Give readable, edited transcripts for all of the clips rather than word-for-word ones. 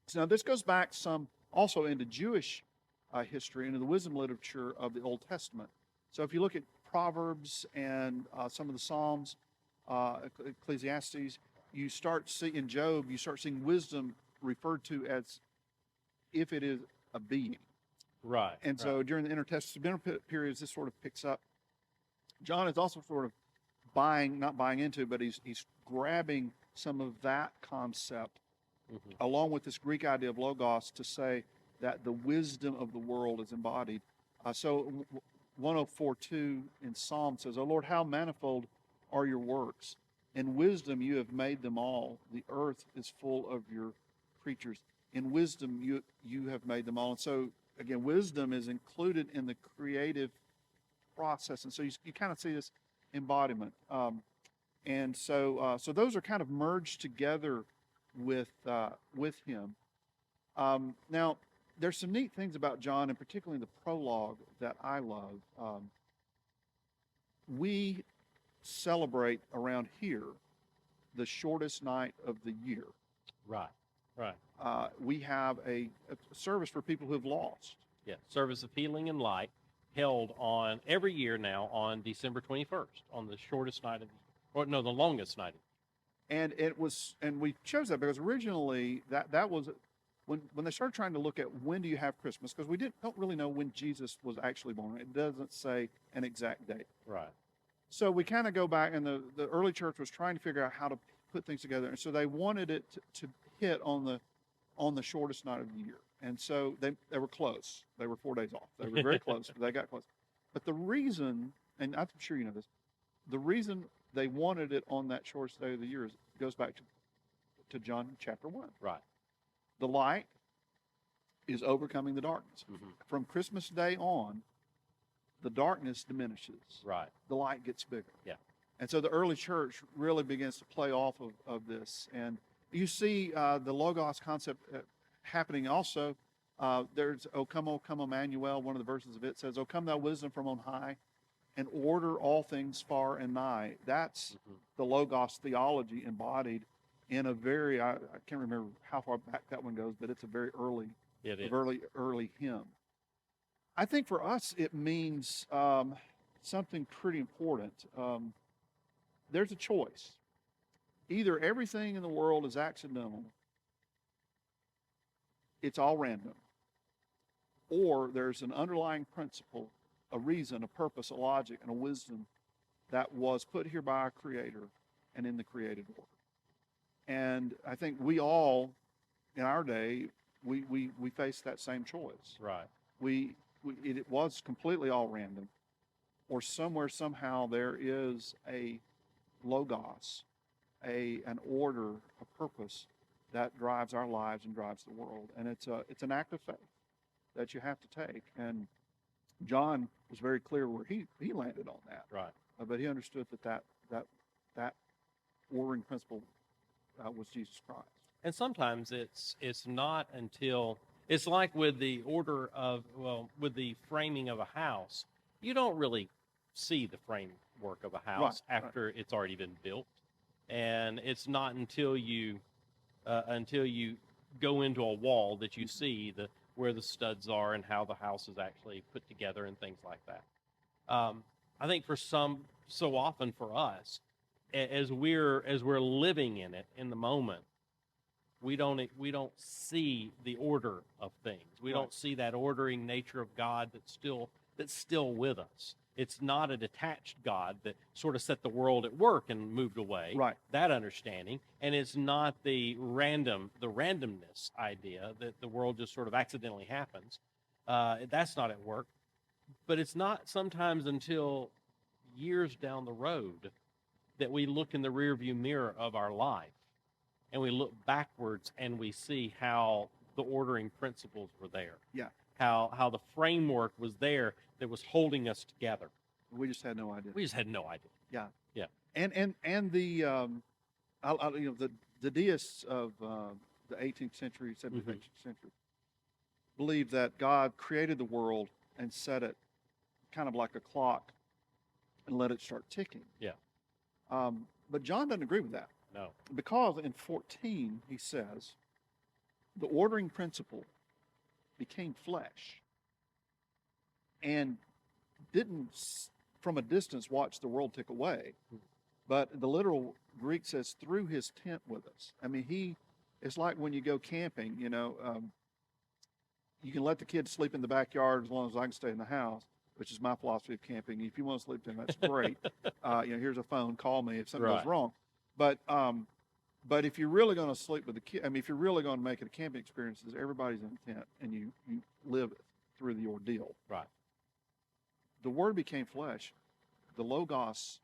So now this goes back some also into Jewish history, into the wisdom literature of the Old Testament. So if you look at Proverbs and some of the Psalms, Ecclesiastes, you start seeing in Job, you start seeing wisdom referred to as if it is a being. Right. And so during the intertestamental periods, this sort of picks up. John is also sort of not buying into, but he's grabbing some of that concept along with this Greek idea of logos to say that the wisdom of the world is embodied. So 104:2 in Psalm says, "O Lord, how manifold are your works. In wisdom you have made them all. The earth is full of your creatures. In wisdom you have made them all." And so again, wisdom is included in the creative process, and so you kind of see this embodiment. And so those are kind of merged together with him. Now, there's some neat things about John, and particularly the prologue, that I love. We celebrate around here the shortest night of the year. Right. Right. We have a service for people who have lost. Yeah. Service of Healing and Light held on every year now on December 21st, on the shortest night of the year. Or no, the longest night of the year. And we chose that because originally that was when they started trying to look at when do you have Christmas, because we don't really know when Jesus was actually born. It doesn't say an exact date. Right. So we kind of go back, and the early church was trying to figure out how to put things together, and so they wanted it to hit on the shortest night of the year. And so they were close. They were 4 days off. They were very close, but they got close. But the reason, and I'm sure you know this, the reason they wanted it on that shortest day of the year goes back to John chapter 1. Right. The light is overcoming the darkness. From Christmas Day on, the darkness diminishes. Right. The light gets bigger. Yeah. And so the early church really begins to play off of this. And you see the Logos concept happening also. There's, O come, Emmanuel. One of the verses of it says, "O come, thou wisdom from on high, and order all things far and nigh." That's the Logos theology embodied in a very, I can't remember how far back that one goes, but it's a very early hymn. I think for us it means something pretty important. There's a choice. Either everything in the world is accidental, it's all random, or there's an underlying principle, a reason, a purpose, a logic, and a wisdom that was put here by our Creator and in the created order. And I think we all, in our day, we face that same choice. Right. It was completely all random, or somewhere, somehow, there is a logos, an order, a purpose that drives our lives and drives the world. And it's an act of faith that you have to take. And John was very clear where he landed on that. Right. But he understood that ordering principle was Jesus Christ. And sometimes it's not until, it's like with the with the framing of a house, you don't really see the framework of a house after it's already been built. And it's not until you go into a wall that you see where the studs are and how the house is actually put together and things like that. I think so often for us, as we're living in it in the moment, we don't see the order of things. We don't see that ordering nature of God that's still with us. It's not a detached God that sort of set the world at work and moved away. Right. That understanding. And it's not the randomness idea that the world just sort of accidentally happens. That's not at work. But it's not sometimes until years down the road that we look in the rearview mirror of our life and we look backwards and we see how the ordering principles were there. Yeah. How the framework was there that was holding us together. We just had no idea. Yeah. Yeah. And the the deists of the 18th century, 17th century believed that God created the world and set it kind of like a clock and let it start ticking. Yeah. But John doesn't agree with that. No. Because in 14 he says, the ordering principle became flesh and didn't from a distance watch the world tick away, but the literal Greek says through his tent with us. I mean, it's like when you go camping, you can let the kids sleep in the backyard as long as I can stay in the house, which is my philosophy of camping. If you want to sleep in, that's great. Here's a phone, call me if something goes wrong. But if you're really going to sleep with the kid, I mean, if you're really going to make it a camping experience, everybody's in a tent and you live through the ordeal. Right. The Word became flesh. The Logos,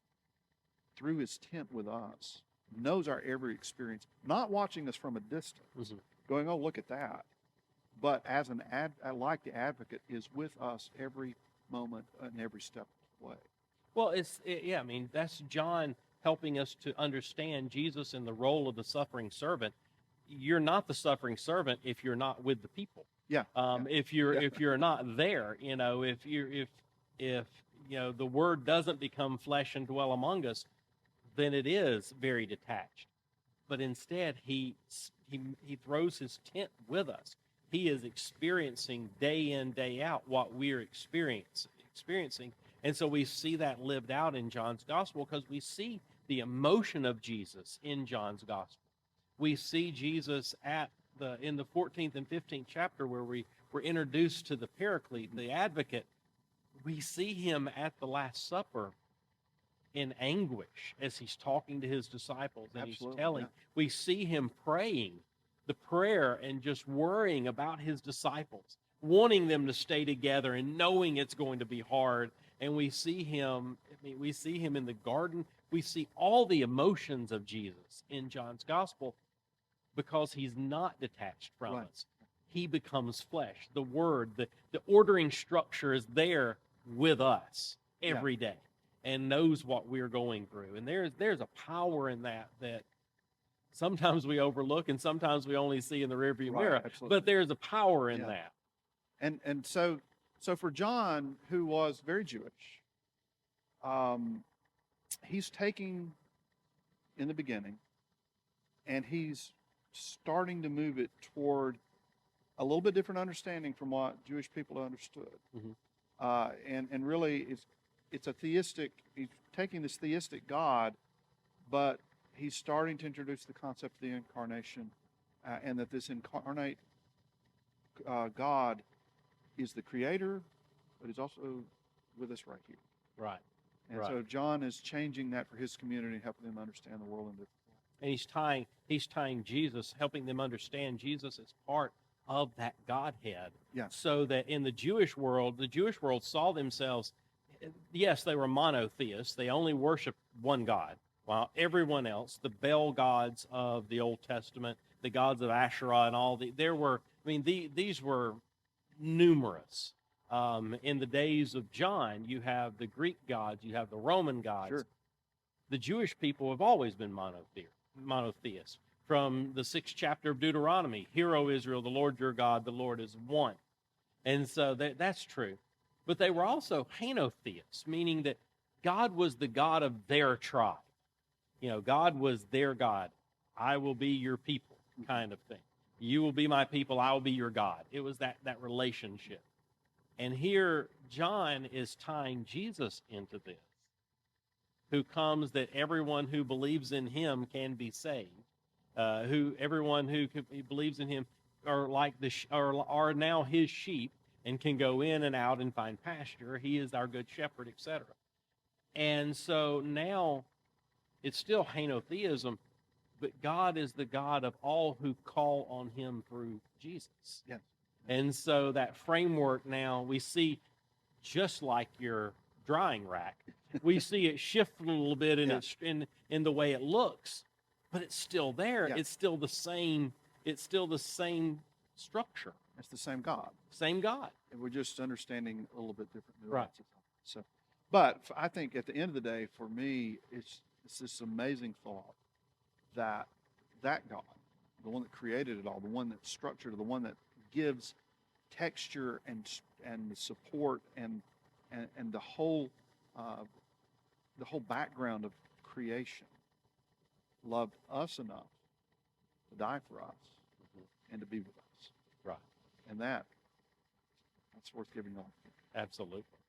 through his tent with us, knows our every experience, not watching us from a distance, going, oh, look at that. But as like the advocate, is with us every moment and every step of the way. Well, I mean, that's John helping us to understand Jesus in the role of the suffering servant. You're not the suffering servant if you're not with the people. Yeah. If you're not there, if the Word doesn't become flesh and dwell among us, then it is very detached. But instead, he throws his tent with us. He is experiencing day in, day out what we're experiencing. And so we see that lived out in John's gospel because we see the emotion of Jesus in John's gospel. We see Jesus in the 14th and 15th chapter where we were introduced to the Paraclete, the advocate. We see him at the Last Supper in anguish as he's talking to his disciples and he's telling. We see him praying the prayer and just worrying about his disciples, wanting them to stay together and knowing it's going to be hard. And we see him in the garden. We see all the emotions of Jesus in John's gospel because he's not detached from us. He becomes flesh. The Word, the ordering structure is there with us every day and knows what we're going through. And there's a power in that sometimes we overlook and sometimes we only see in the rearview mirror. Absolutely. But there's a power in that. And so for John, who was very Jewish, he's taking in the beginning and he's starting to move it toward a little bit different understanding from what Jewish people understood. And really it's a theistic, he's taking this theistic God, but he's starting to introduce the concept of the incarnation, and that this incarnate God is the creator, but he's also with us right here. Right. And so John is changing that for his community, helping them understand the world in different ways. And he's tying Jesus, helping them understand Jesus as part of that Godhead. Yeah. So that in the Jewish world saw themselves, yes, they were monotheists. They only worshiped one God. While everyone else, the Baal gods of the Old Testament, the gods of Asherah and these were numerous. In the days of John, you have the Greek gods, you have the Roman gods. Sure. The Jewish people have always been monotheists. From the 6th chapter of Deuteronomy, hear, O Israel, the Lord your God, the Lord is one. And so that's true. But they were also henotheists, meaning that God was the God of their tribe. God was their God. I will be your people kind of thing. You will be my people. I will be your God. It was that relationship. And here John is tying Jesus into this, who comes that everyone who believes in him can be saved. Everyone who believes in him are now his sheep and can go in and out and find pasture. He is our good shepherd, etc. And so now it's still henotheism, but God is the God of all who call on him through Jesus. Yes. And so that framework now we see, just like your drying rack, we see it shift a little bit in the way it looks, but it's still there. Yeah. It's still the same. It's still the same structure. It's the same God. Same God. And we're just understanding a little bit different nuances. Right. So, but I think at the end of the day, for me, it's this amazing thought that God, the one that created it all, the one that structured it, the one that gives texture and support and the whole background of creation, loved us enough to die for us and to be with us. Right. And that's worth giving on. Absolutely.